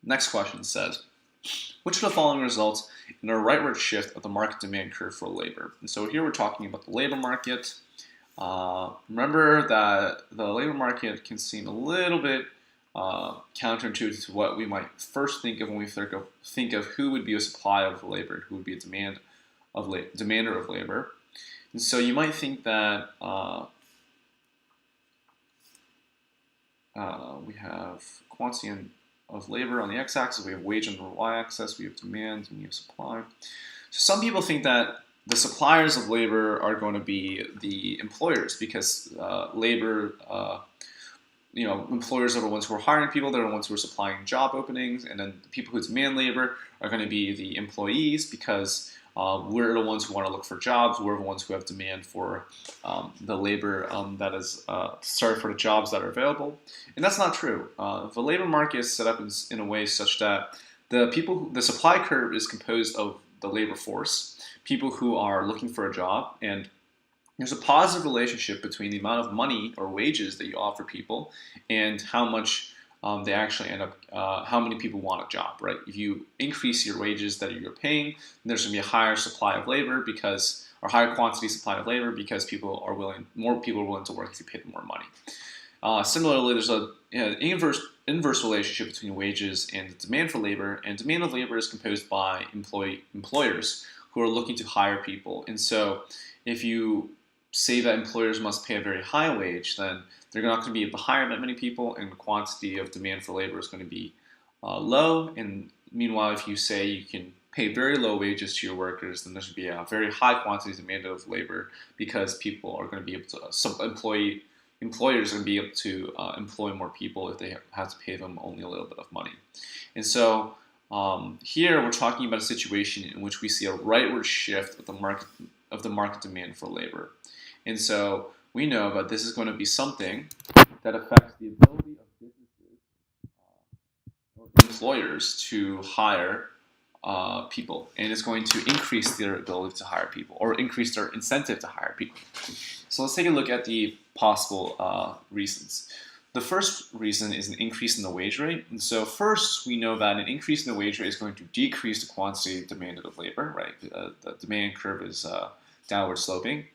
Next question says, which of the following results in a rightward shift of the market demand curve for labor? And so here we're talking about the labor market. Remember that the labor market can seem a little bit counterintuitive to what we might first think of when we think of who would be a supply of labor, who would be a demander of labor. And so you might think that we have quantity of labor on the x-axis, we have wage on the y-axis, we have demand, and we have supply. So some people think that the suppliers of labor are going to be the employers because employers are the ones who are hiring people, they're the ones who are supplying job openings, and then the people who demand labor are going to be the employees because we're the ones who want to look for jobs, we're the ones who have demand for the labor that is sorry for the jobs that are available. And that's not true. The labor market is set up in a way such that the supply curve is composed of the labor force, people who are looking for a job, and there's a positive relationship between the amount of money or wages that you offer people and how much they actually end up, how many people want a job, right? If you increase your wages that you're paying, then there's going to be a higher supply of labor or higher quantity supply of labor because more people are willing to work if you pay them more money. Similarly, there's an inverse relationship between wages and the demand for labor, and demand of labor is composed by employers who are looking to hire people. And so if you say that employers must pay a very high wage, then they're not going to be able to hire that many people, and the quantity of demand for labor is going to be low. And meanwhile, if you say you can pay very low wages to your workers, then there should be a very high quantity demand of labor because people are going to be able to, employers are going to be able to employ more people if they have to pay them only a little bit of money. And so here we're talking about a situation in which we see a rightward shift of the market demand for labor. And so we know that this is going to be something that affects the ability of businesses or employers to hire people, and it's going to increase their ability to hire people or increase their incentive to hire people. So let's take a look at the possible reasons. The first reason is an increase in the wage rate. And so first, we know that an increase in the wage rate is going to decrease the quantity demanded of labor, right? The demand curve is downward sloping.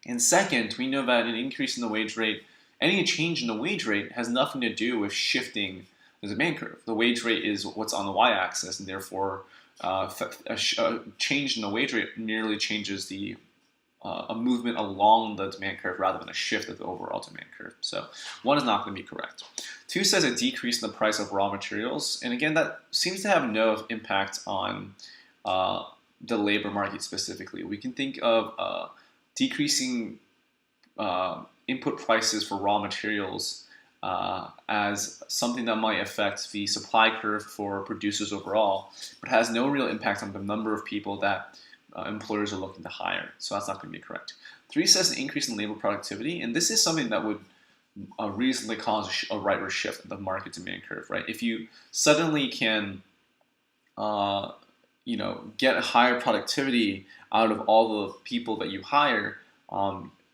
And second, we know that an increase in the wage rate, any change in the wage rate has nothing to do with shifting the demand curve. The wage rate is what's on the y-axis, and therefore a change in the wage rate merely changes a movement along the demand curve rather than a shift of the overall demand curve. So one is not going to be correct. Two says a decrease in the price of raw materials. And again, that seems to have no impact on the labor market specifically. We can think of decreasing input prices for raw materials as something that might affect the supply curve for producers overall, but has no real impact on the number of people that employers are looking to hire. So that's not going to be correct. Three says an increase in labor productivity, and this is something that would reasonably cause a rightward shift of the market demand curve, right? If you suddenly can get higher productivity out of all the people that you hire,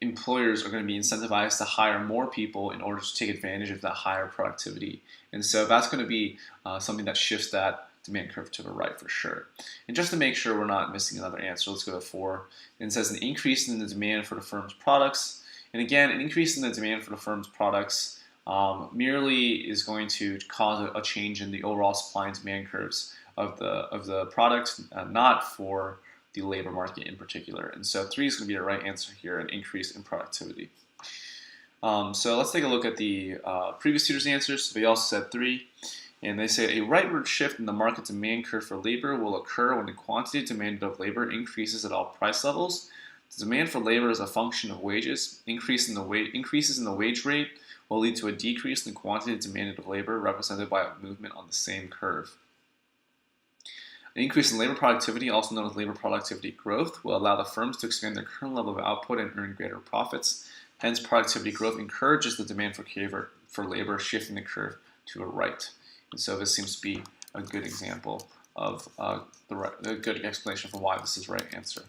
employers are going to be incentivized to hire more people in order to take advantage of that higher productivity. And so that's going to be something that shifts that demand curve to the right for sure. And just to make sure we're not missing another answer, let's go to 4. And it says an increase in the demand for the firm's products. And again, an increase in the demand for the firm's products merely is going to cause a change in the overall supply and demand curves of the product, not for the labor market in particular. And so 3 is going to be the right answer here, an increase in productivity. So let's take a look at the previous tutor's answers. So they also said 3. And they say a rightward shift in the market demand curve for labor will occur when the quantity demanded of labor increases at all price levels. The demand for labor is a function of wages. Increases in the wage rate will lead to a decrease in the quantity demanded of labor represented by a movement on the same curve. An increase in labor productivity, also known as labor productivity growth, will allow the firms to expand their current level of output and earn greater profits. Hence, productivity growth encourages the demand for labor, shifting the curve to the right. And so this seems to be a good example of a good explanation for why this is the right answer.